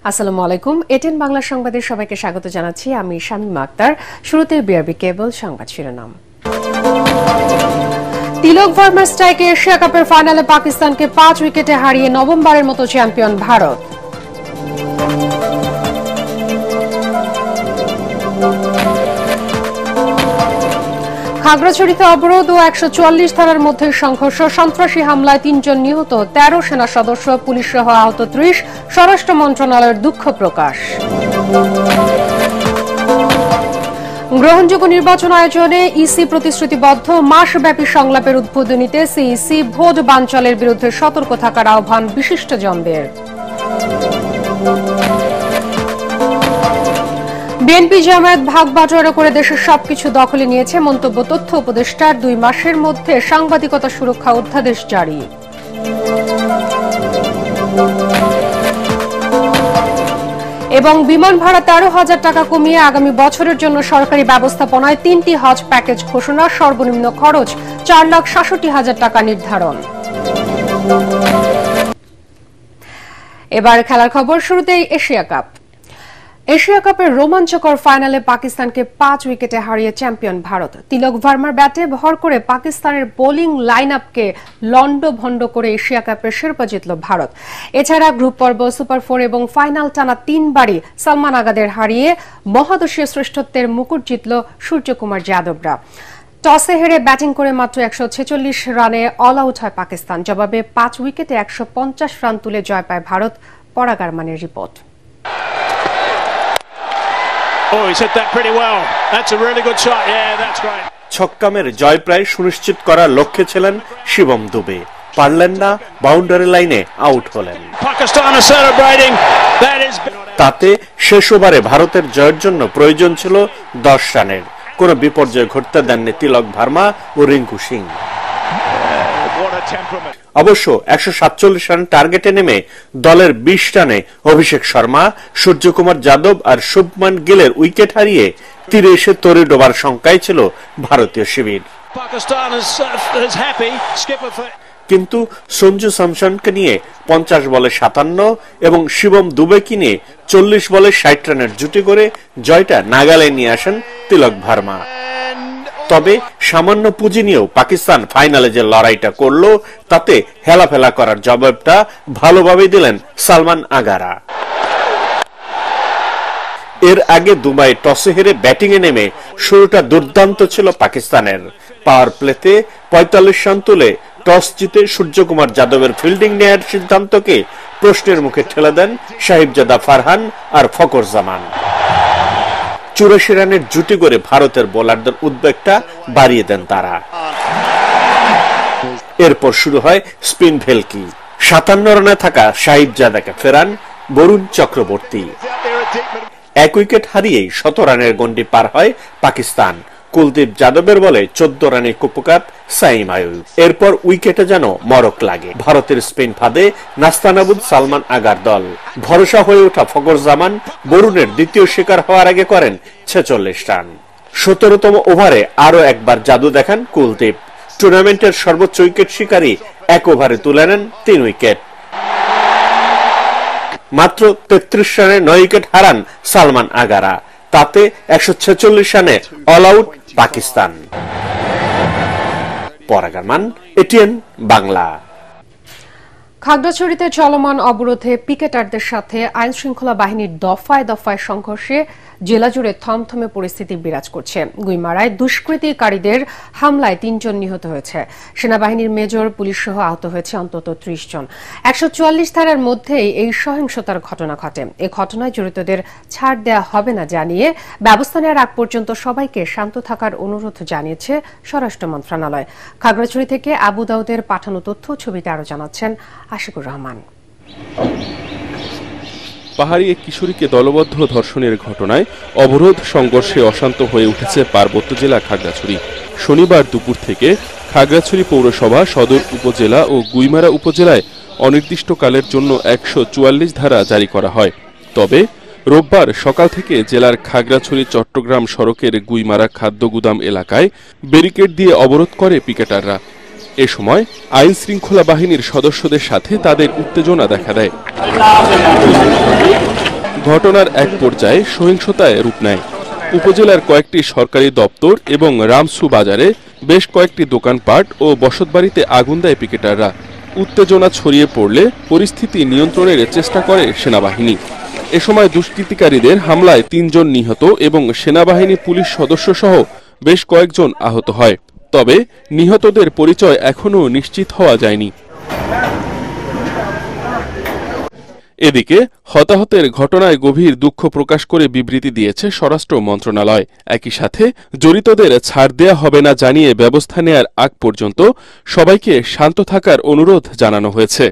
আসসালামু আলাইকুম। এটিএন বাংলা সংবাদে সবাইকে স্বাগত জানাচ্ছি। আমি শামীমা আক্তার। শুরুতে বিআরবি কেবল সংবাদ শিরোনাম। তিলক ভার্মার স্ট্রাইকে এশিয়া কাপের ফাইনালে পাকিস্তানকে 5 উইকেটে হারিয়ে নবমবারের মতো চ্যাম্পিয়ন ভারত। খাগড়াছড়িতে অবরোধ ও 144 ধারার মধ্যে সংঘর্ষ, সন্ত্রাসী হামলায় 3 জন নিহত, 13 সেনা সদস্য, পুলিশ সহ আহত 30। স্বরাষ্ট্র মন্ত্রণালয়ের দুঃখ প্রকাশ। গ্রহণযোগ্য নির্বাচন আয়োজনে ইসি প্রতিশ্রুতিবদ্ধ। মাসব্যাপী সংলাপের উদ্বোধনীতে সিইসি ভোট বানচালের বিরুদ্ধে সতর্ক থাকার আহ্বান বিশিষ্টজনদের। বিএনপি জামায়াত ভাগ বাটোয়ারা করে দেশের সবকিছু দখলে নিয়েছে মন্তব্য তথ্য উপদেষ্টার। 2 মাসের মধ্যে সাংবাদিকতা সুরক্ষা অধ্যাদেশ জারি। এবং বিমান ভাড়া 13,000 টাকা কমিয়ে আগামী বছরের জন্য সরকারি ব্যবস্থাপনায় 3টি হজ প্যাকেজ ঘোষণা। সর্বনিম্ন খরচ 4,67,000 টাকা নির্ধারণ। এবার খেলার খবর। শুরুতেই এশিয়া কাপ। এশিয়া কাপের রোমাঞ্চকর ফাইনালে পাকিস্তানকে 5 উইকেটে হারিয়ে চ্যাম্পিয়ন ভারত। তিলক ভার্মার ব্যাটে ভর করে পাকিস্তানের বোলিং লাইন আপকে লন্ডভন্ড করে এশিয়া কাপের শিরোপা জিতল ভারত। এছাড়া গ্রুপ পর্ব, সুপার 4 এবং ফাইনাল টানা 3 বারই সালমান আগাদের হারিয়ে মহাদেশীয় শ্রেষ্ঠত্বের মুকুট জিতল সূর্যকুমার যাদবরা। টসে হেরে ব্যাটিং করে মাত্র 146 রানে অল আউট হয় পাকিস্তান। জবাবে 5 উইকেটে 150 রান তুলে জয় পায় ভারত। পরাগ আরমানের রিপোর্ট। ছক্কামের জয় প্রায় সুনিশ্চিত করার লক্ষ্যে ছিলেন শিবম দুবে, পারলেন না, বাউন্ডারি লাইনে আউট হলেন। তাতে শেষ ওভারে ভারতের জয়ের জন্য প্রয়োজন ছিল 10 রানের। কোন বিপর্যয় ঘটতে দেননি তিলক ভার্মা ও রিঙ্কু সিং। অবশ্য 147 রান টার্গেটে নেমে দলের 20 রানে অভিষেক শর্মা, সূর্যকুমার যাদব আর শুভমান গিলের উইকেট হারিয়ে তীরে এসে তরি ডোবার শঙ্কায় ছিল ভারতীয় শিবির। কিন্তু সঞ্জু স্যামসনকে নিয়ে 50 বলে 57 এবং শিবম দুবেকে নিয়ে 40 বলে 60 রানের জুটি করে জয়টা নাগালে নিয়ে আসেন তিলক ভার্মা। তবে সামান্য পুঁজি নিয়েও পাকিস্তান ফাইনালে যে লড়াইটা করলো তাতে হেলাফেলা করার জবাবটা ভালোভাবে দিলেন সালমান আগারা। এর আগে দুবাই টসে হেরে ব্যাটিং এ নেমে শুরুটা দুর্দান্ত ছিল পাকিস্তানের। পাওয়ার প্লেতে 45 রান তুলে টস জিতে সূর্যকুমার যাদবের ফিল্ডিং নেয়ার সিদ্ধান্তকে প্রশ্নের মুখে ঠেলে দেন সাহিবজাদা ফারহান আর ফকর জামান। 84 রানের জুটি করে ভারতের বোলারদের উদ্বেগটা বাড়িয়ে দেন তারা। এরপর শুরু হয় স্পিন ভেলকি। 57 রানে থাকা সাহিবজাদাকে ফেরান বরুণ চক্রবর্তী। 1 উইকেট হারিয়েই 100 রানের গন্ডি পার হয় পাকিস্তান। কুলদীপ যাদবের বলে 14 রানে কুপকাত সাইম আয়ুব। এরপর উইকেটে যেন মরক লাগে। ভারতের স্পিন ফাঁদে নাস্তানাবুদ সালমান আগার দল। ভরসা হয়ে ওঠা ফকর জামান বরুণের দ্বিতীয় শিকার হওয়ার আগে করেন 46 রান। 17তম ওভারে আরো একবার জাদু দেখান কুলদীপ। টুর্নামেন্টের সর্বোচ্চ উইকেট শিকারী 1 ওভারে তুলে নেন 3 উইকেট। মাত্র 33 রানে 9 উইকেট হারান সালমান আগারা। তাতে 146 রানে অল আউট পাকিস্তান। পরাগ আরমান, এটিএন বাংলা। খাগড়াছড়িতে চলমান অবরোধে পিকেটারদের সাথে আইন শৃঙ্খলা বাহিনীর দফায় দফায় সংঘর্ষে জেলা জুড়ে থমথমে পরিস্থিতি বিরাজ করছে। গুইমারায় দুষ্কৃতিকারীদের হামলায় 3 জন নিহত হয়েছে। সেনাবাহিনীর মেজর, পুলিশ সহ আহত হয়েছে অন্তত 30 জন। 144 ধারার মধ্যেই এই সহিংসতার ঘটনা ঘটে। এ ঘটনায় জড়িতদের ছাড় দেয়া হবে না জানিয়ে ব্যবস্থা নেওয়ার আগ পর্যন্ত সবাইকে শান্ত থাকার অনুরোধ জানিয়েছে স্বরাষ্ট্র মন্ত্রণালয়। খাগড়াছড়ি থেকে আবু দাউদের পাঠানো তথ্য ছবিতে আরো জানাচ্ছেন আশিকুর রহমান। পাহাড়ি এক কিশোরীকে দলবদ্ধ ধর্ষণের ঘটনায় অবরোধ সংঘর্ষে অশান্ত হয়ে উঠেছে পার্বত্য জেলা খাগড়াছড়ি। শনিবার দুপুর থেকে খাগড়াছড়ি পৌরসভা, সদর উপজেলা ও গুইমারা উপজেলায় অনির্দিষ্টকালের জন্য 144 ধারা জারি করা হয়। তবে রোববার সকাল থেকে জেলার খাগড়াছড়ি চট্টগ্রাম সড়কের গুইমারা খাদ্য গুদাম এলাকায় ব্যারিকেড দিয়ে অবরোধ করে পিকেটাররা। এ সময় আইন শৃঙ্খলা বাহিনীর সদস্যদের সাথে তাদের উত্তেজনা দেখা দেয়। ঘটনার এক পর্যায়ে সহিংসতায় রূপ নেয়। উপজেলার কয়েকটি সরকারি দপ্তর এবং রামসু বাজারে বেশ কয়েকটি দোকানপাট ও বসতবাড়িতে আগুন দেয় পিকেটাররা। উত্তেজনা ছড়িয়ে পড়লে পরিস্থিতি নিয়ন্ত্রণের চেষ্টা করে সেনাবাহিনী। এ সময় দুষ্কৃতিকারীদের হামলায় ৩ জন নিহত এবং সেনাবাহিনী পুলিশ সদস্য সহ বেশ কয়েকজন আহত হয়। তবে নিহতদের পরিচয় এখনও নিশ্চিত হওয়া যায়নি। এদিকে হতাহতের ঘটনায় গভীর দুঃখ প্রকাশ করে বিবৃতি দিয়েছে স্বরাষ্ট্র মন্ত্রণালয়। একই সাথে জড়িতদের ছাড় দেয়া হবে না জানিয়ে ব্যবস্থা নেয়ার আগ পর্যন্ত সবাইকে শান্ত থাকার অনুরোধ জানানো হয়েছে।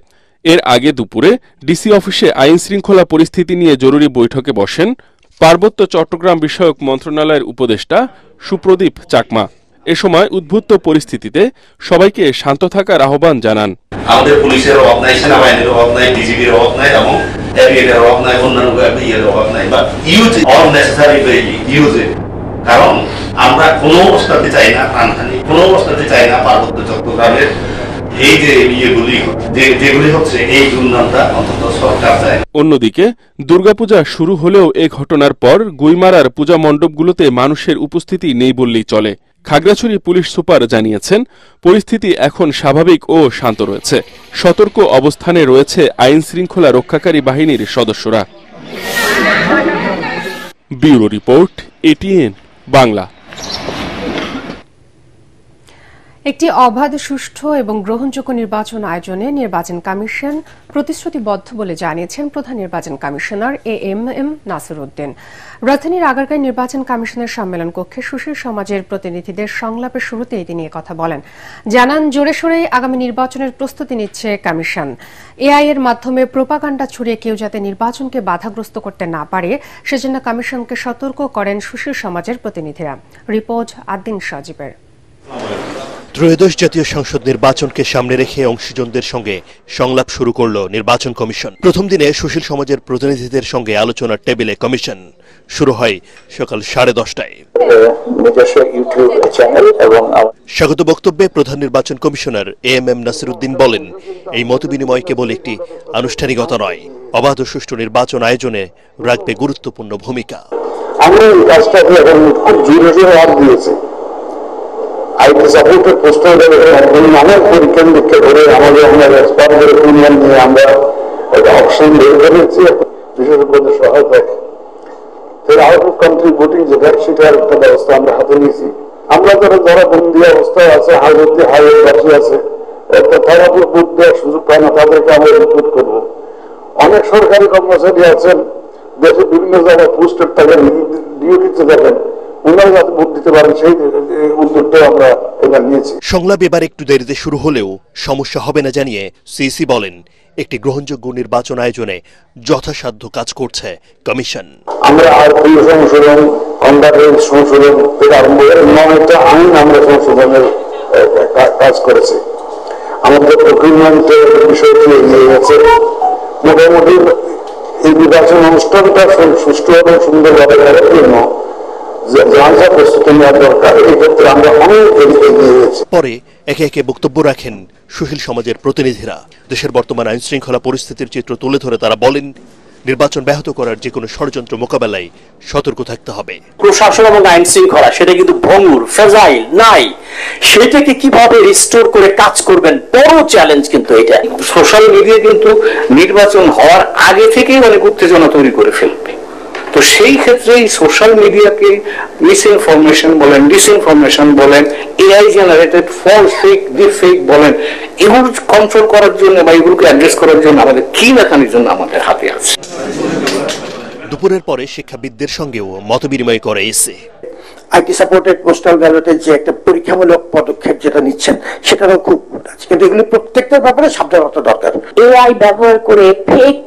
এর আগে দুপুরে ডিসি অফিসে আইন শৃঙ্খলা পরিস্থিতি নিয়ে জরুরি বৈঠকে বসেন পার্বত্য চট্টগ্রাম বিষয়ক মন্ত্রণালয়ের উপদেষ্টা সুপ্রদীপ চাকমা। এ সময় উদ্ভূত পরিস্থিতিতে সবাইকে শান্ত থাকার আহ্বান জানান। আমাদের পুলিশের অভাব নাই, সেনাবাহিনীর অভাব নাই, ডিজিবির অভাব নাই এবং এভিয়েটের অভাব নাই, অন্যান্য ইয়ের অভাব নাই, বা use all necessary use it. কারণ আমরা কোনো অবস্থাতে চাই না প্রাণহানি, কোনো অবস্থাতে চাই না পার্বত্য চট্টগ্রামের এই যে ইয়েগুলি যেগুলি হচ্ছে এই দুর্নামটা অন্তত সরকার চায়। অন্যদিকে দুর্গাপূজা শুরু হলেও এ ঘটনার পর গুইমারার পূজা মণ্ডপগুলোতে মানুষের উপস্থিতি নেই বললেই চলে। খাগড়াছড়ি পুলিশ সুপার জানিয়েছেন, পরিস্থিতি এখন স্বাভাবিক ও শান্ত রয়েছে। সতর্ক অবস্থানে রয়েছে আইন শৃঙ্খলা রক্ষাকারী বাহিনীর সদস্যরা। Bureau report, ATN Bangla. একটি অবাধ, সুষ্ঠু এবং গ্রহণযোগ্য নির্বাচন আয়োজনে নির্বাচন কমিশন প্রতিশ্রুতিবদ্ধ বলে জানিয়েছেন প্রধান নির্বাচন কমিশনার এএমএম নাসির উদ্দিন। রাজধানীর আগারগাঁও নির্বাচন কমিশনের সম্মেলন কক্ষে সুশীল সমাজের প্রতিনিধিদের সংলাপের শুরুতেই তিনি কথা বলেন। জানান, জোরে সোরে আগামী নির্বাচনের প্রস্তুতি নিচ্ছে কমিশন। এআই এর মাধ্যমে প্রোপাগান্ডা ছড়িয়ে কেউ যাতে নির্বাচনকে বাধাগ্রস্ত করতে না পারে সেজন্য কমিশনকে সতর্ক করেন সুশীল সমাজের প্রতিনিধিরা। রিপোর্ট আদ্দিন সজীবের। ত্রয়োদশ জাতীয় সংসদ নির্বাচনকে সামনে রেখে অংশীজনদের সঙ্গে সংলাপ শুরু করল নির্বাচন কমিশন। প্রথম দিনে সুশীল সমাজের প্রতিনিধিদের সঙ্গে আলোচনার টেবিলে কমিশন শুরু হয় সকাল 10:30টায়। স্বাগত বক্তব্যে প্রধান নির্বাচন কমিশনার এএমএম নাসির উদ্দিন বলেন, এই মতবিনিময় কেবল একটি আনুষ্ঠানিকতা নয়, অবাধ ও সুষ্ঠু নির্বাচন আয়োজনে রাখবে গুরুত্বপূর্ণ ভূমিকা। আমরা এই কাজটা খুব জোরে জোরে হাত দিয়েছি। আইটি সাপোর্টের পোস্টার অনেক পরীক্ষা নিরীক্ষা করে আমাদের এক্সপার্টদের অপিনিয়ন নিয়ে আমরা একটা অপশন বের করেছি বিশেষজ্ঞদের সহায়তায়। আউট অফ কান্ট্রি ভোটিং যেটা, সেটার একটা ব্যবস্থা আমরা হাতে নিয়েছি। আমরা যারা বন্দি অবস্থায় আছে, হাজতে হাইওয়ে বাসী আছে, তারা ভোট দেওয়ার সুযোগ পায় না, তাদেরকে আমরা রিপোর্ট করবো। অনেক সরকারি কর্মচারী আছেন, দেশের বিভিন্ন জায়গায় পোস্টেড থাকেন, ডিউটিতে থাকেন, সংলাপ এবার একটু দেরিতে শুরু হলেও সমস্যা হবে না জানিয়ে সিসি বলেন, একটি গ্রহণযোগ্য নির্বাচন আয়োজনে যথাসাধ্য কাজ করছে কমিশন। আমরা আইন সংশোধন, কন্ডাক্ট সংশোধন থেকে আরম্ভ করে একটা আইন আমরা সংশোধনের কাজ করেছি। আমাদের প্রক্রিয়ামেন্টের বিষয়টি এগিয়ে গেছে। মোটামুটি এই নির্বাচন অনুষ্ঠানটা সুষ্ঠু এবং সুন্দরভাবে করার জন্য পরে একে একে বক্তব্য রাখেন সুশীল সমাজের প্রতিনিধিরা। দেশের বর্তমান আইন শৃঙ্খলা পরিস্থিতির চিত্র তুলে ধরে তারা বলেন, নির্বাচন ব্যাহত করার যে কোনো ষড়যন্ত্র মোকাবেলায় সতর্ক থাকতে হবে। প্রশাসন এবং আইন শৃঙ্খলা সেটা কিন্তু ভঙ্গুর, ফ্রাজাইল নাই, সেটাকে কিভাবে রিস্টোর করে কাজ করবেন, বড় চ্যালেঞ্জ কিন্তু এটা। সোশ্যাল মিডিয়া কিন্তু নির্বাচন হওয়ার আগে থেকেই অনেক উত্তেজনা তৈরি করে ফেলবে। তো সেই ক্ষেত্রে এই সোশ্যাল মিডিয়াকে মিসইনফরমেশন বলেন, ডিসইনফরমেশন বলেন, AI generated false fake, deep fake বলেন, এগুলো কন্ট্রোল করার জন্য বা এগুলোকে অ্যাড্রেস করার জন্য আমাদের কি মেকানিজম আমাদের হাতে আছে। দুপুরের পরে শিক্ষাবিদদের সঙ্গেও মতবিনিময় করে এসে আইটি সাপোর্টেড পোস্টাল ব্যালটের যে একটা পরীক্ষামূলক পদক্ষেপ যেটা নিচ্ছেন, সেটারও খুব আছে, কিন্তু এগুলি প্রত্যেকটার ব্যাপারে সাবধানতা দরকার। এআই ব্যবহার করে ফেক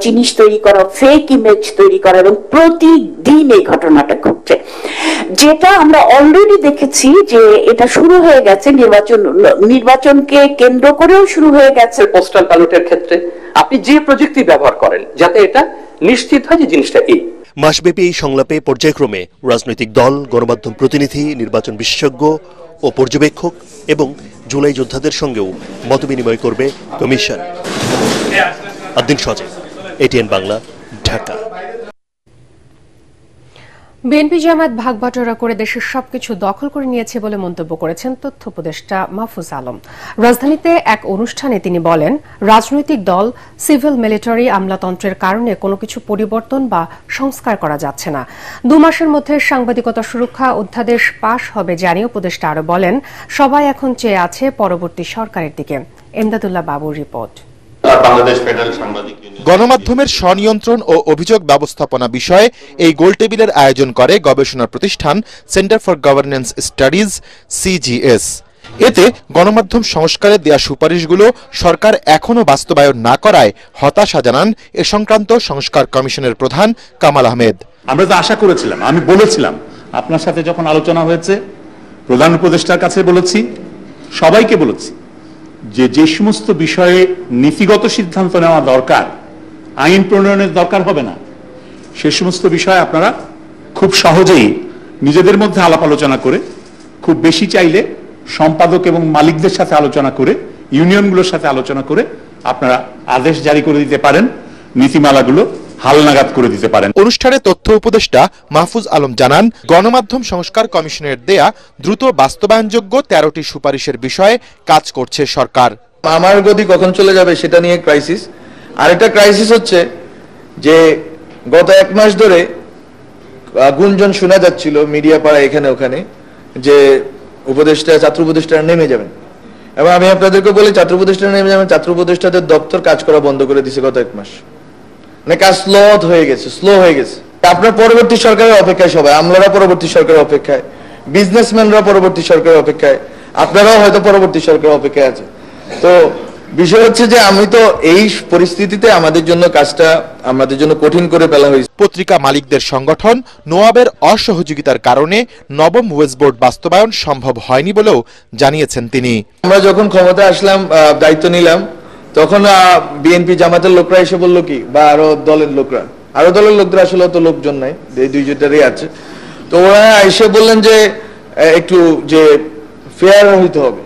জিনিস তৈরি করা, ফেক ইমেজ তৈরি করা, এবং প্রতিদিন এই ঘটনাটা ঘটছে, যেটা আমরা অলরেডি দেখেছি যে এটা শুরু হয়ে গেছে নির্বাচনকে কেন্দ্র করেও শুরু হয়ে গেছে। পোস্টাল ব্যালটের ক্ষেত্রে আপনি যে প্রযুক্তি ব্যবহার করেন, যাতে এটা নিশ্চিত হয় যে জিনিসটা এই। মাসব্যাপী এই সংলাপে পর্যায়ক্রমে রাজনৈতিক দল, গণমাধ্যম প্রতিনিধি, নির্বাচন বিশেষজ্ঞ ও পর্যবেক্ষক এবং জুলাই যোদ্ধাদের সঙ্গেও মতবিনিময় করবে কমিশন। আদ্দিন সজীব, এটিএন বাংলা, ঢাকা। বিএনপি জামায়াত ভাগবাটোয়ারা করে দেশের সবকিছু দখল করে নিয়েছে বলে মন্তব্য করেছেন তথ্য উপদেষ্টা মাহফুজ আলম। রাজধানীতে এক অনুষ্ঠানে তিনি বলেন, রাজনৈতিক দল, সিভিল মিলিটারি আমলাতন্ত্রের কারণে কোনো কিছু পরিবর্তন বা সংস্কার করা যাচ্ছে না। 2 মাসের মধ্যে সাংবাদিকতা সুরক্ষা অধ্যাদেশ পাশ হবে জানিয়ে উপদেষ্টা আরও বলেন, সবাই এখন চেয়ে আছে পরবর্তী সরকারের দিকে। এমদাদুল্লাহ বাবুর রিপোর্ট। গণমাধ্যমের স্বনিয়ন্ত্রণ ও অভিযোগ ব্যবস্থাপনা বিষয়ে এই গোলটেবিলের আয়োজন করে গবেষণা প্রতিষ্ঠান centre for governance studies CGS। এতে গণমাধ্যম সংস্কারে দেয়া সুপারিশগুলো সরকার এখনো বাস্তবায়ন না করায় হতাশা জানান এ সংক্রান্ত সংস্কার কমিশনের প্রধান কামাল আহমেদ। আমরা তো আশা করেছিলাম, আমি বলেছিলাম আপনার সাথে যখন আলোচনা হয়েছে, প্রধান উপদেষ্টার কাছে বলেছি, সবাইকে বলেছি যে সমস্ত বিষয়ে নীতিগত সিদ্ধান্ত নেওয়া দরকার, আইন প্রণয়নের দরকার হবে না, সে সমস্ত বিষয়ে আপনারা খুব সহজেই নিজেদের মধ্যে আলাপ আলোচনা করে, খুব বেশি চাইলে সম্পাদক এবং মালিকদের সাথে আলোচনা করে, ইউনিয়নগুলোর সাথে আলোচনা করে আপনারা আদেশ জারি করে দিতে পারেন, নীতিমালাগুলো হালনাগাদ করে দিতে পারেন। অনুষ্ঠানে তথ্য উপদেষ্টা মাহফুজ আলম জানান, গণমাধ্যম সংস্কার কমিশনের দেয়া দ্রুত বাস্তবায়নযোগ্য 13টি সুপারিশের বিষয়ে কাজ করছে সরকার। আমার গতি কখন চলে যাবে সেটা নিয়ে ক্রাইসিস। আরেকটা ক্রাইসিস হচ্ছে যে গত 1 মাস ধরে গুঞ্জন শোনা যাচ্ছিল মিডিয়া পাড়া এখানে ওখানে যে ছাত্র উপদেষ্টারা নেমে যাবেন, এবং আমি আপনাদেরকে বলি ছাত্র উপদেষ্টারা নেমে যাবেন। ছাত্র উপদেষ্টাদের দপ্তর কাজ করা বন্ধ করে দিয়েছে গত 1 মাস। মানে কাজ স্লো হয়ে গেছে। আপনার পরবর্তী সরকারের অপেক্ষায় সবাই, আমলারা পরবর্তী সরকারের অপেক্ষায়, বিজনেসম্যানরা পরবর্তী সরকারের অপেক্ষায়, আপনারাও হয়তো পরবর্তী সরকারের অপেক্ষায় আছে। তো বিষয় হচ্ছে যে আমি তো এই পরিস্থিতিতে আমাদের জন্য কঠিন করে ফেলা হয়েছে। পত্রিকা মালিকদের সংগঠন নোয়াবের অসহযোগিতার কারণে নবম ওয়েজ বোর্ড বাস্তবায়ন সম্ভব হয়নি বলেও জানিয়েছেন তিনি। আমরা যখন ক্ষমতা আসলাম, দায়িত্ব নিলাম, তখন বিএনপি জামাতের লোকরা এসে বললো কি, বা আরো দলের লোকরা আসলে অত লোকজন নাই, এই 2-4টারই আছে, তো ওরা এসে বললেন যে একটু যে ফেয়ার হইতে হবে।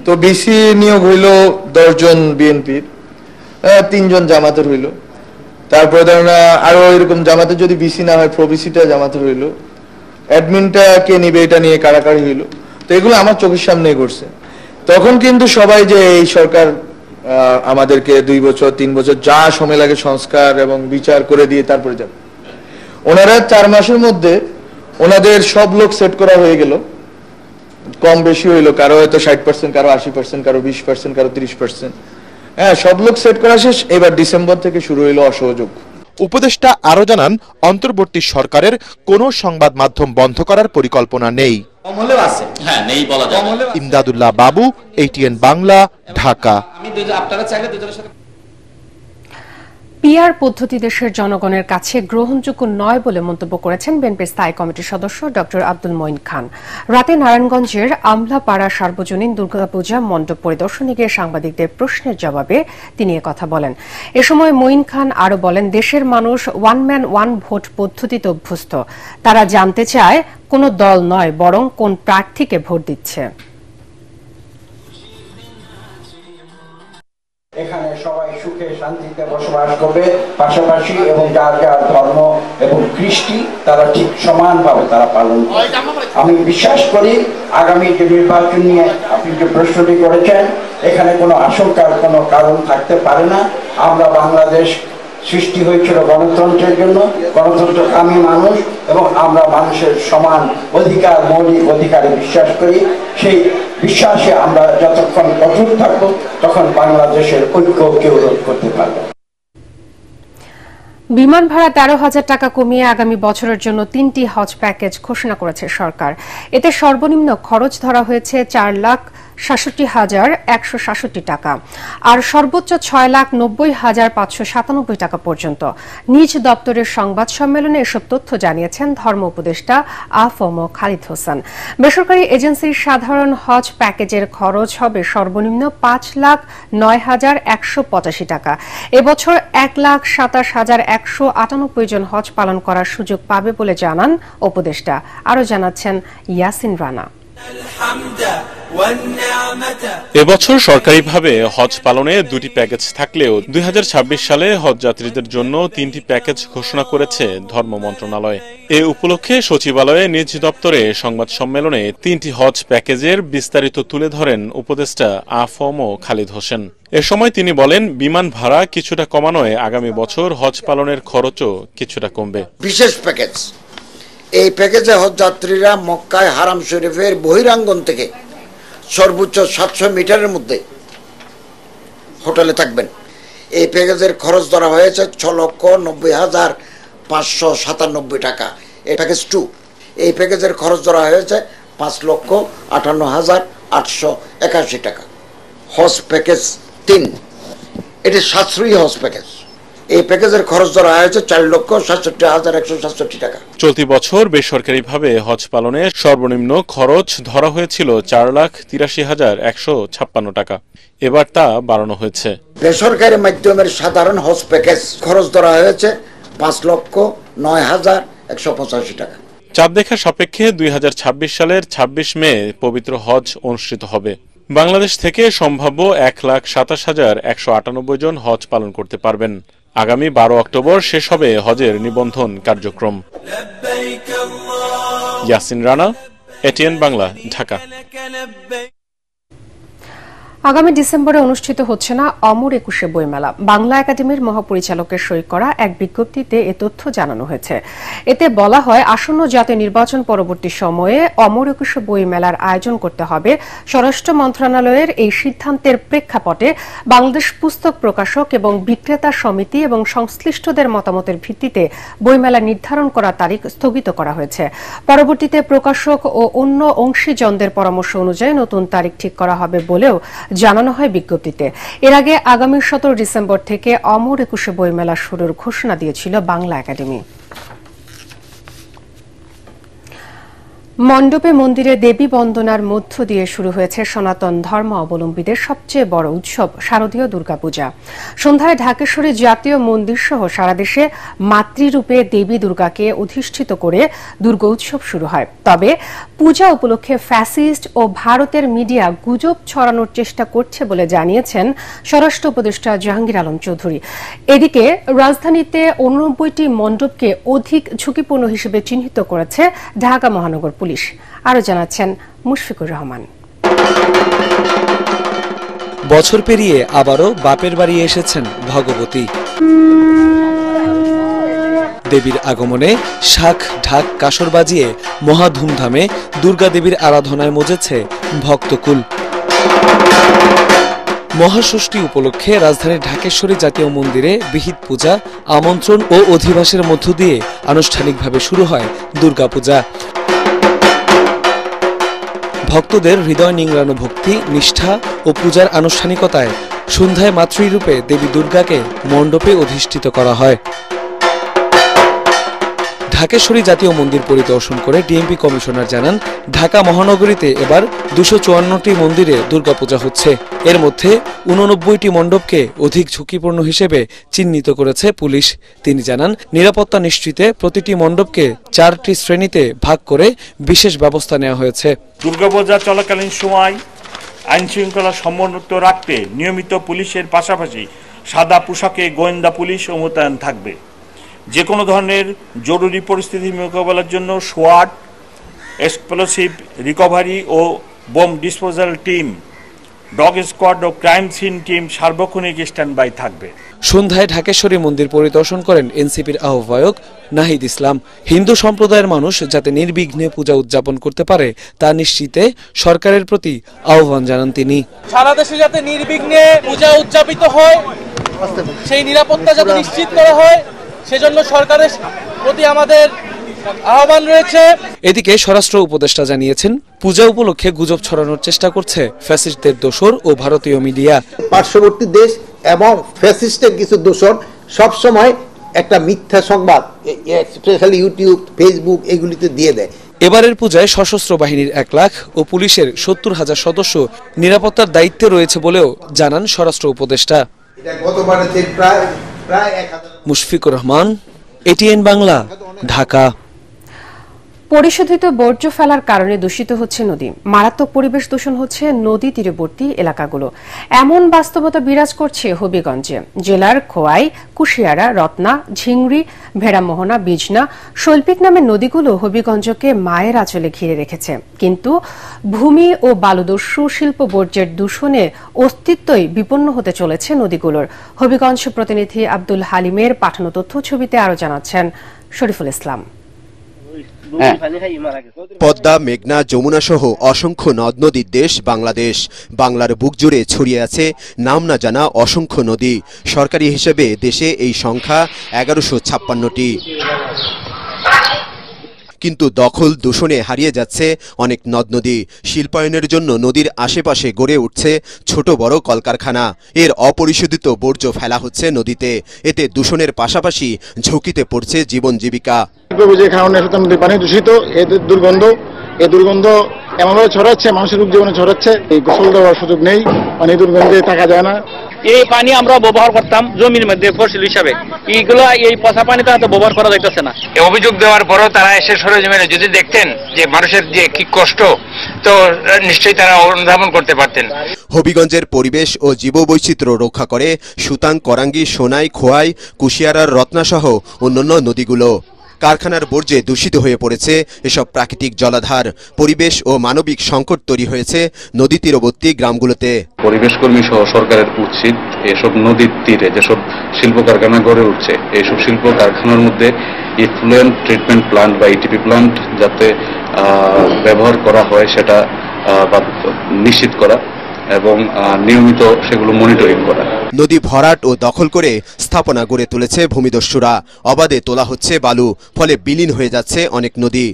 তো বিসি নিয়োগ হইল 10 জন বিএনপির, 3 জন জামাতের হইল। তারপরে ধরেন আরো এরকম জামাতের যদি বিসি না হয়, প্রবিসিটা জামাতের হইল, অ্যাডমিনটা কে নিবে এটা নিয়ে কাড়াকাড়ি হইল। তো এগুলো আমার চোখের সামনে ঘটছে। তখন কিন্তু সবাই যে এই সরকার আমাদেরকে 2 বছর 3 বছর যা সময় লাগে সংস্কার এবং বিচার করে দিয়ে তারপরে যাবে, ওনারা 4 মাসের মধ্যে ওনাদের সব লোক সেট করা হয়ে গেল। কম বেশি হইলো, কারো হয়তো 60%, কারো 80%, কারো 20%, কারো 30%। হ্যাঁ, সব লোক সেট করা শেষ। এবার ডিসেম্বর থেকে শুরু হইলো অসহযোগ। উপদেষ্টা আরো জানান, অন্তর্বর্তী সরকারের কোনো সংবাদ মাধ্যম বন্ধ করার পরিকল্পনা নেই। ইমদাদুল্লাহ বাবু, ATN বাংলা, ঢাকা। পিআর পদ্ধতি দেশের জনগণের কাছে গ্রহণযোগ্য নয় বলে মন্তব্য করেছেন বিএনপির স্থায়ী কমিটির সদস্য ডক্টর আব্দুল মঈন খান। রাতে নারায়ণগঞ্জের আমলাপাড়া সার্বজনীন দুর্গাপূজা মণ্ডপ পরিদর্শনে গিয়ে সাংবাদিকদের প্রশ্নের জবাবে তিনি একথা বলেন। এ সময় মঈন খান আরও বলেন, দেশের মানুষ 1 ম্যান 1 ভোট পদ্ধতিতে অভ্যস্ত। তারা জানতে চায় কোনো দল নয়, বরং কোন প্রার্থীকে ভোট দিচ্ছে। এখানে সবাই সুখে শান্তিতে বসবাস করবে পাশাপাশি, এবং যার যার ধর্ম এবং কৃষ্টি তারা ঠিক সমানভাবে তারা পালন করবে। আমি বিশ্বাস করি আগামী যে নির্বাচন নিয়ে আপনি যে প্রশ্নটি করেছেন, এখানে কোনো আশঙ্কার কোনো কারণ থাকতে পারে না। আমরা বাংলাদেশ সৃষ্টি হয়েছিল গণতন্ত্রের জন্য, গণতন্ত্রকামী মানুষ, এবং আমরা মানুষের সমান অধিকার, মৌলিক অধিকারে বিশ্বাস করি। সেই বিশ্বাসে আমরা যতক্ষণ অটুট থাকবো, তখন বাংলাদেশের ঐক্য কেউ রোধ করতে পারবে। বিমান ভাড়া 13,000 টাকা কমিয়ে আগামী বছরের জন্য 3টি হজ প্যাকেজ ঘোষণা করেছে সরকার। এতে সর্বনিম্ন খরচ ধরা হয়েছে 4,67,167 টাকা, আর সর্বোচ্চ 6,90,597 টাকা পর্যন্ত। নিজ দপ্তরের সংবাদ সম্মেলনে এসব তথ্য জানিয়েছেন ধর্ম উপদেষ্টা আফম খালিদ হোসেন। বেসরকারি এজেন্সির সাধারণ হজ প্যাকেজের খরচ হবে সর্বনিম্ন 5,09,185 টাকা। এবছর 1,27,198 জন হজ পালন করার সুযোগ পাবে বলে জানান উপদেষ্টা। আরও জানাচ্ছেন ইয়াসিন রানা। এবছর সরকারিভাবে হজ পালনে 2টি প্যাকেজ থাকলেও 2026 সালে হজ যাত্রীদের জন্য 3টি প্যাকেজ ঘোষণা করেছে ধর্ম মন্ত্রণালয়। এ উপলক্ষে সচিবালয়ে নিজ দপ্তরে সংবাদ সম্মেলনে 3টি হজ প্যাকেজের বিস্তারিত তুলে ধরেন উপদেষ্টা আফম খালিদ হোসেন। এ সময় তিনি বলেন, বিমান ভাড়া কিছুটা কমানোয় আগামী বছর হজ পালনের খরচও কিছুটা কমবে। বিশেষ প্যাকেজ, এই প্যাকেজে হজ যাত্রীরা মক্কায় হারাম শরীফের বহিরাঙ্গন থেকে সর্বোচ্চ 700 মিটারের মধ্যে হোটেলে থাকবেন। এই প্যাকেজের খরচ ধরা হয়েছে 6,90,597 টাকা। এই প্যাকেজ 2, এই প্যাকেজের খরচ ধরা হয়েছে 5,58,881 টাকা। হজ প্যাকেজ 3, এটি সাশ্রয়ী হজ প্যাকেজ। এই প্যাকেজের খরচ ধরা হয়েছে 4,67,167 টাকা। চলতি বছর বেসরকারিভাবে হজ পালনে সর্বনিম্ন খরচ ধরা হয়েছিল 4,83,156 টাকা। এবার তা বাড়ানো হয়েছে। বেসরকারি মাধ্যমের সাধারণ হজ প্যাকেজ খরচ ধরা হয়েছে 5,09,185 টাকা। চাঁদ দেখা সাপেক্ষে 2026 সালের 26 মে পবিত্র হজ অনুষ্ঠিত হবে। বাংলাদেশ থেকে সম্ভাব্য 1,27,198 জন হজ পালন করতে পারবেন। আগামী 12 অক্টোবর শেষ হবে হজের নিবন্ধন কার্যক্রম। ইয়াসিন রানা, এটিএন বাংলা, ঢাকা। আগামী ডিসেম্বরে অনুষ্ঠিত হচ্ছে না অমর একুশে বইমেলা। বাংলা একাডেমির মহাপরিচালকের সই করা এক বিজ্ঞপ্তিতে এ তথ্য জানানো হয়েছে। এতে বলা হয়, আসন্ন জাতীয় নির্বাচন পরবর্তী সময়ে অমর একুশে বইমেলার আয়োজন করতে হবে। স্বরাষ্ট্র মন্ত্রণালয়ের এই সিদ্ধান্তের প্রেক্ষাপটে বাংলাদেশ পুস্তক প্রকাশক এবং বিক্রেতা সমিতি এবং সংশ্লিষ্টদের মতামতের ভিত্তিতে বইমেলা নির্ধারণ করা তারিখ স্থগিত করা হয়েছে। পরবর্তীতে প্রকাশক ও অন্য অংশীজনদের পরামর্শ অনুযায়ী নতুন তারিখ ঠিক করা হবে বলেও জানানো হয় বিজ্ঞপ্তিতে। এর আগে আগামী 17 ডিসেম্বর থেকে অমর একুশে বইমেলা শুরুর ঘোষণা দিয়েছিল বাংলা একাডেমি। মণ্ডপে মন্দিরে দেবী বন্দনার মধ্য দিয়ে শুরু হয়েছে সনাতন ধর্ম অবলম্বীদের সবচেয়ে বড় উৎসব শারদীয় দুর্গাপূজা। সন্ধ্যায় ঢাকেশ্বরী জাতীয় মন্দির সহ সারা দেশে মাতৃরূপে দেবী দুর্গাকে অধিষ্ঠিত করে দুর্গা উৎসব শুরু হয়। তবে পূজা উপলক্ষে ফ্যাসিস্ট ও ভারতের মিডিয়া গুজব ছড়ানোর চেষ্টা করছে বলে জানিয়েছেন স্বরাষ্ট্র উপদেষ্টা জাহাঙ্গীর আলম চৌধুরী। এদিকে রাজধানীতে 89টি মণ্ডপকে অধিক ঝুঁকিপূর্ণ হিসেবে চিহ্নিত করেছে ঢাকা মহানগর পুলিশ। আরো জানাচ্ছেন মুশফিকুর রহমান। বছর পেরিয়ে আবারও বাপের বাড়ি এসেছেন ভগবতী। দেবীর আগমনে শাঁখ ঢাক কাসর বাজিয়ে মহা ধুমধামে দুর্গা দেবীর আরাধনায় মজেছে ভক্তকুল। মহাষষ্ঠী উপলক্ষে রাজধানীর ঢাকেশ্বরী জাতীয় মন্দিরে বিহিত পূজা, আমন্ত্রণ ও অধিবাসের মধ্য দিয়ে আনুষ্ঠানিকভাবে শুরু হয় দুর্গাপূজা। ভক্তদের হৃদয় নিংড়ানো ভক্তি, নিষ্ঠা ও পূজার আনুষ্ঠানিকতায় সন্ধ্যায় মাতৃরূপে দেবী দুর্গাকে মণ্ডপে অধিষ্ঠিত করা হয়। ঢাকেশ্বরী জাতীয় মন্দির পরিদর্শন করে ডিএমপি কমিশনার জানান, ঢাকা মহানগরীতে এবার 254টি মন্দিরে দুর্গাপূজা হচ্ছে। এর মধ্যে 89টি মণ্ডপকে অধিক ঝুঁকিপূর্ণ হিসেবে চিহ্নিত করেছে পুলিশ। তিনি জানান, নিরাপত্তা নিশ্চিতে প্রতিটি মণ্ডপকে 4টি শ্রেণীতে ভাগ করে বিশেষ ব্যবস্থা নেওয়া হয়েছে। দুর্গাপূজা চলাকালীন সময় আইন শৃঙ্খলা সমুন্নত রাখতে নিয়মিত পুলিশের পাশাপাশি সাদা পোশাকে গোয়েন্দা পুলিশও মোতায়েন থাকবে। যে কোনো ধরনের জরুরি পরিস্থিতি মোকাবেলার জন্য সোয়াট, এক্সপ্লোসিভ রিকভারি ও bomb disposal team, dog squad ও ক্রাইম সিন টিম সার্বক্ষণিক স্ট্যান্ড বাই থাকবে। সন্ধ্যায় ঢাকেশ্বরী মন্দির পরিদর্শন করেন এনসিপির আহ্বায়ক নাহিদ ইসলাম। হিন্দু সম্প্রদায়ের মানুষ যাতে নির্বিঘ্নে পূজা উদযাপন করতে পারে তা নিশ্চিতে সরকারের প্রতি আহ্বান জানান তিনি। সারা দেশে যাতে নির্বিঘ্নে পূজা উদযাপিত হয়, সেই নিরাপত্তা যাতে নিশ্চিত করা হয়, সেজন্য সরকারের প্রতি আমাদের আহ্বান রয়েছে। এদিকে স্বরাষ্ট্র উপদেষ্টা জানিয়েছেন, পূজা উপলক্ষে গুজব ছড়ানোর চেষ্টা করছে ফ্যাসিস্টদের দোসর ও ভারতীয় মিডিয়া। পার্শ্ববর্তী দেশ এবং ফ্যাসিস্টের কিছু দোসর সবসময় একটা মিথ্যা সংবাদ স্পেশালি ইউটিউব, ফেসবুক এগুলিতে দিয়ে দেয়। এবারের পূজায় সশস্ত্র বাহিনীর 1 লাখ ও পুলিশের 70,000 সদস্য নিরাপত্তার দায়িত্বে রয়েছে বলেও জানান স্বরাষ্ট্র উপদেষ্টা। মুশফিকুর রহমান, এটিএন বাংলা, ঢাকা। পরিশোধিত বর্জ্য ফেলার কারণে দূষিত হচ্ছে নদী, মারাত্মক পরিবেশ দূষণ হচ্ছে নদী তীরবর্তী এলাকাগুলো। এমন বাস্তবতা বিরাজ করছে হবিগঞ্জে। জেলার খোয়াই, কুশিয়ারা, রত্না, ঝিংড়ি, ভেড়ামোহনা, বিজনা, শৈল্পিক নামের নদীগুলো হবিগঞ্জকে মায়ের আঁচলে ঘিরে রেখেছে। কিন্তু ভূমি ও বালুদস্যু শিল্প বর্জ্যের দূষণে অস্তিত্বই বিপন্ন হতে চলেছে নদীগুলোর। হবিগঞ্জ প্রতিনিধি আব্দুল হালিমের পাঠানো তথ্য ছবিতে আরো জানাচ্ছেন শরীফুল ইসলাম। পদ্মা, মেঘনা, যমুনা সহ অসংখ্য নদ নদীর দেশ বাংলাদেশ। বাংলার বুক জুড়ে ছড়িয়ে আছে নাম না জানা অসংখ্য নদী। সরকারি হিসেবে দেশে এই সংখ্যা 1156টি। কিন্তু দখল দূষণে হারিয়ে যাচ্ছে অনেক নদ নদী। শিল্পায়নের জন্য নদীর আশেপাশে গড়ে উঠছে ছোট বড় কলকারখানা। এর অপরিশোধিত বর্জ্য ফেলা হচ্ছে নদীতে। এতে দূষণের পাশাপাশি ঝুঁকিতে পড়ছে জীবন জীবিকা। নদীর পানি দূষিত, এদের দুর্গন্ধ এমনভাবে ছড়াচ্ছে, মানুষের জীবনে ছড়াচ্ছে। এই গোসল দেওয়ার সুযোগ নেই, পানি দুর্গন্ধে থাকা যায় না। এই পানি আমরা ব্যবহার করতাম জমির মধ্যে ফসল হিসাবে, এইগুলো এই পচা পানি তো ব্যবহার করা যাইতেছে না। অভিযোগ দেওয়ার পরও তারা এসে সরেজমিনে যদি দেখতেন যে মানুষের যে কি কষ্ট, তো নিশ্চয়ই তারা অনুধাবন করতে পারতেন। হবিগঞ্জের পরিবেশ ও জীববৈচিত্র্য রক্ষা করে সুতাং, করাঙ্গি, সোনাই, খোয়াই, কুশিয়ারার রত্না সহ অন্যান্য নদীগুলো। কারখানার বর্জ্যে দূষিত হয়ে পড়েছে এসব প্রাকৃতিক জলাধার। পরিবেশ ও মানবিক সংকট তৈরি হয়েছে নদী তীরবর্তী গ্রামগুলোতে। পরিবেশ কর্মী সহ সরকারের উচিত এসব নদীর তীরে যেসব শিল্প কারখানা গড়ে উঠছে, এইসব শিল্প কারখানার মধ্যে ইফ্লুয়েন্ট ট্রিটমেন্ট প্লান্ট বা ইটিপি প্লান্ট যাতে ব্যবহার করা হয় সেটা নিশ্চিত করা এবং নিয়মিত সেগুলো মনিটরিং করা। নদী ভরাট ও দখল করে স্থাপনা গড়ে তুলেছে ভূমিদস্যুরা। অবাধে তোলা হচ্ছে বালু, ফলে বিলীন হয়ে যাচ্ছে অনেক নদী।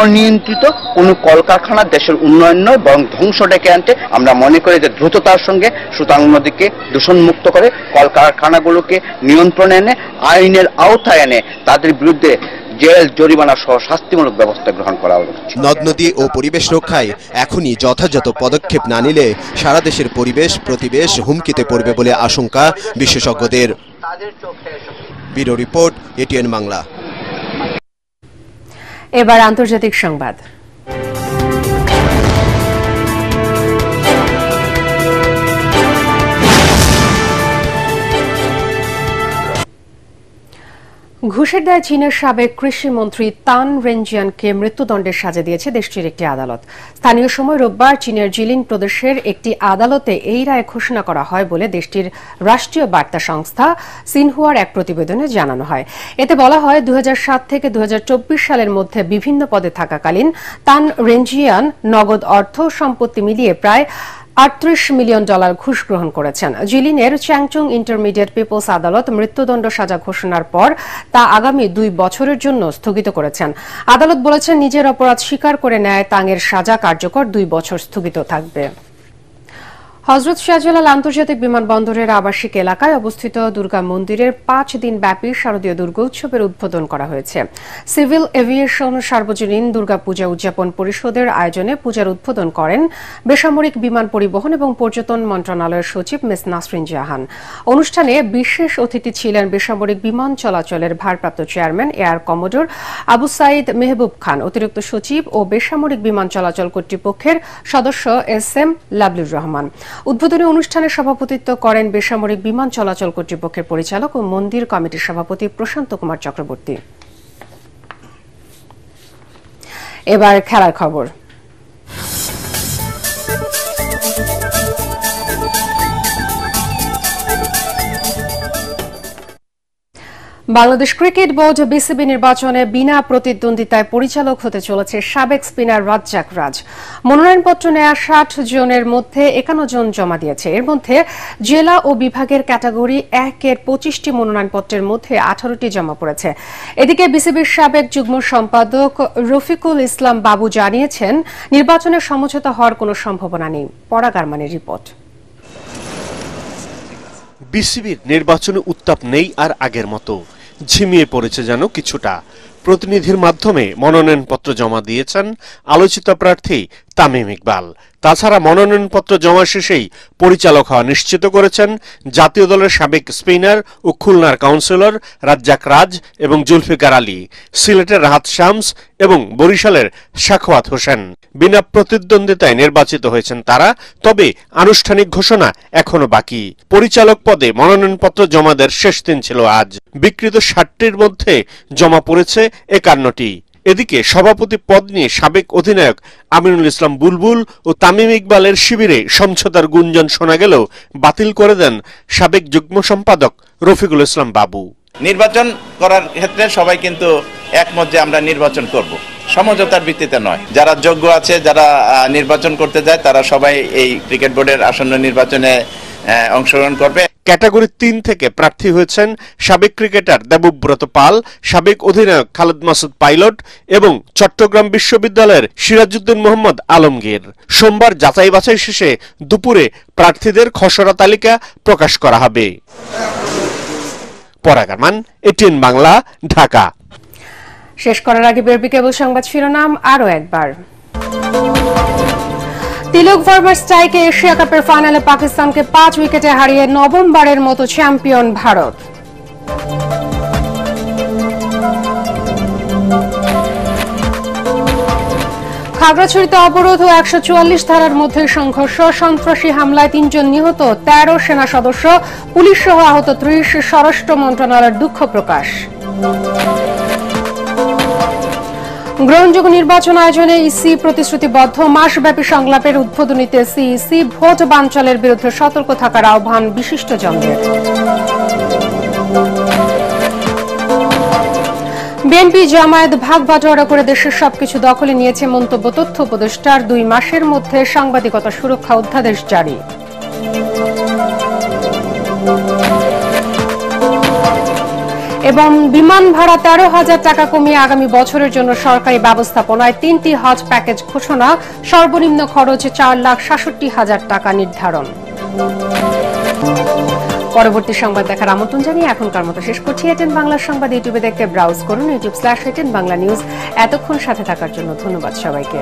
অনিয়ন্ত্রিত কোনো কলকারখানা দেশের উন্নয়ন নয়, বরং ধ্বংস ডেকে আনতে আমরা মনে করি যে দ্রুততার সঙ্গে সুতাং নদীকে দূষণমুক্ত করে কলকারখানাগুলোকে নিয়ন্ত্রণে এনে আইনের আওতায় এনে তাদের বিরুদ্ধে জেল, জরিমানা সহ শাস্তিমূলক ব্যবস্থা গ্রহণ করা হবে। নদ নদী ও পরিবেশ রক্ষায় এখনই যথাযথ পদক্ষেপ না নিলে সারা দেশের পরিবেশ প্রতিবেশ হুমকিতে পড়বে বলে আশঙ্কা বিশেষজ্ঞদের। Bureau report, ATN Bangla. এবার আন্তর্জাতিক সংবাদ। ঘুষের দায়ে চীনের সাবেক কৃষিমন্ত্রী তান রেনজিয়ানকে মৃত্যুদণ্ডের সাজা দিয়েছে দেশটির একটি আদালত। স্থানীয় সময় রোববার চীনের জিলিং প্রদেশের একটি আদালতে এই রায় ঘোষণা করা হয় বলে দেশটির রাষ্ট্রীয় বার্তা সংস্থা সিনহুয়ার এক প্রতিবেদনে জানানো হয়। এতে বলা হয় 2007 থেকে 2024 সালের মধ্যে বিভিন্ন পদে থাকাকালীন তান রেনজিয়ান নগদ অর্থ সম্পত্তি মিলিয়ে প্রায় $38 মিলিয়ন ঘুষ গ্রহণ করেছেন। জিলিনের চ্যাংচং ইন্টারমিডিয়েট পিপলস আদালত মৃত্যুদণ্ড সাজা ঘোষণার পর তা আগামী 2 বছরের জন্য স্থগিত করেছেন। আদালত বলেছেন, নিজের অপরাধ স্বীকার করে নেয় তাঙের সাজা কার্যকর 2 বছর স্থগিত থাকবে। হযরত শাহজালাল আন্তর্জাতিক বিমানবন্দরের আবাসিক এলাকায় অবস্থিত দুর্গা মন্দিরের 5 দিন ব্যাপী শারদীয় দুর্গোৎসবের উদ্বোধন করা হয়েছে। সিভিল এভিয়েশন সার্বজনীন দুর্গাপূজা উদযাপন পরিষদের আয়োজনে পূজার উদ্বোধন করেন বেসামরিক বিমান পরিবহন এবং পর্যটন মন্ত্রণালয়ের সচিব মিস নাসরিন জাহান। অনুষ্ঠানে বিশেষ অতিথি ছিলেন বেসামরিক বিমান চলাচলের ভারপ্রাপ্ত chairman air commodore Abu Saeed Mehboob Khan, অতিরিক্ত সচিব ও বেসামরিক বিমান চলাচল কর্তৃপক্ষের সদস্য SM লাবলুর রহমান। উদ্বোধনী অনুষ্ঠানে সভাপতিত্ব করেন বেসামরিক বিমান চলাচল কর্তৃপক্ষের পরিচালক ও মন্দির কমিটির সভাপতি প্রশান্ত কুমার চক্রবর্তী। এবার খেলার খবর। বাংলাদেশ ক্রিকেট বোর্ড বিসিবি নির্বাচনে বিনা প্রতিদ্বন্দ্বিতায় পরিচালক হতে চলেছে সাবেক স্পিনার রাজ্জাক রাজ। মনোনয়নপত্র নেওয়া 60 জনের মধ্যে 51 জন জমা দিয়েছে। এর মধ্যে জেলা ও বিভাগের ক্যাটাগরি 1-এর 25টি মনোনয়নপত্রের মধ্যে 18টি জমা পড়েছে। এদিকে বিসিবির সাবেক যুগ্ম সম্পাদক রফিকুল ইসলাম বাবু জানিয়েছেন, নির্বাচনে সমঝোতা হওয়ার কোনো সম্ভাবনা নেই। পরাগ আরমানের রিপোর্ট। বিসিবির নির্বাচনে উত্তাপ নেই আর আগের মতো, ঝিমিয়ে পড়েছে যেন কিছুটা। প্রতিনিধির মাধ্যমে মনোনয়নপত্র জমা দিয়েছেন আলোচিত প্রার্থী তামিম ইকবাল। তাছাড়া মনোনয়নপত্র জমা শেষেই পরিচালক হওয়া নিশ্চিত করেছেন জাতীয় দলের সাবেক স্পিনার ও খুলনার কাউন্সিলর রাজ্জাক রাজ এবং জুলফিকার আলী, সিলেটের রাহাত শামস এবং বরিশালের সাখাওয়াত হোসেন। বিনা প্রতিদ্বন্দ্বিতায় নির্বাচিত হয়েছেন তারা, তবে আনুষ্ঠানিক ঘোষণা এখনো বাকি। পরিচালক পদে মনোনয়নপত্র জমা দেওয়ার শেষ দিন ছিল আজ। বিকৃত 60টির মধ্যে জমা পড়েছে 51টি। এদিকে সভাপতি পদ নিয়ে সাবেক অধিনায়ক আমিনুল ইসলাম বুলবুল ও তামিম ইকবালের শিবিরে সমঝোতার গুঞ্জন শোনা গেলেও বাতিল করে দেন সাবেক যুগ্ম সম্পাদক রফিকুল ইসলাম বাবু। নির্বাচন করার ক্ষেত্রে সবাই কিন্তু একমত যে আমরা নির্বাচন করব, সমঝোতার ভিত্তিতে নয়। যারা যোগ্য আছে, যারা নির্বাচন করতে যায়, তারা সবাই এই ক্রিকেট বোর্ডের আসন্ন নির্বাচনে অংশগ্রহণ করবে। ক্যাটাগরি 3 থেকে প্রার্থী হয়েছেন সাবেক ক্রিকেটার দেবব্রত পাল, সাবেক অধিনায়ক খালেদ মাসুদ পাইলট এবং চট্টগ্রাম বিশ্ববিদ্যালয়ের সিরাজউদ্দিন মোহাম্মদ আলমগীর। সোমবার যাচাই বাছাই শেষে দুপুরে প্রার্থীদের খসড়া তালিকা প্রকাশ করা হবে। পরাগ আরমান, এটিএন বাংলা, ঢাকা। শেষ করার আগে বিরবি কেবল সংবাদ শিরোনাম আরো একবার। তিলক ভার্মার স্ট্রাইকে এশিয়া কাপের ফাইনালে পাকিস্তানকে 5 উইকেটে হারিয়ে নবমবারের মতো চ্যাম্পিয়ন ভারত। খাগড়াছড়িতে অবরোধ ও 144 ধারার মধ্যে সংঘর্ষ, সন্ত্রাসী হামলায় 3 জন নিহত, 13 সেনা সদস্য, পুলিশ সহ আহত 30। স্বরাষ্ট্র মন্ত্রণালয়ের দুঃখ প্রকাশ। গ্রহণযোগ্য নির্বাচন আয়োজনে ইসি প্রতিশ্রুতিবদ্ধ, মাসব্যাপী সংলাপের উদ্বোধনীতে সিইসি। ভোট বানচালের বিরুদ্ধে সতর্ক থাকার আহ্বান বিশিষ্টজনদের। বিএনপি জামায়াত ভাগ বাটোয়ারা করে দেশের সবকিছু দখলে নিয়েছে মন্তব্য তথ্য উপদেষ্টার। 2 মাসের মধ্যে সাংবাদিকতা সুরক্ষা অধ্যাদেশ জারি। এবং বিমান ভাড়া 13,000 টাকা কমিয়ে আগামী বছরের জন্য সরকারি ব্যবস্থাপনায় 3টি হজ প্যাকেজ ঘোষণা। সর্বনিম্ন খরচ 4,67,000 টাকা নির্ধারণ। পরবর্তী সংবাদ দেখার আমন্ত্রণ জানিয়ে এখনকার মতো শেষ করছি। এটিএন বাংলা সংবাদ ইউটিউবে দেখতে ব্রাউজ করুন youtube/এটিএন বাংলা নিউজ। এতক্ষণ সাথে থাকার জন্য ধন্যবাদ সবাইকে।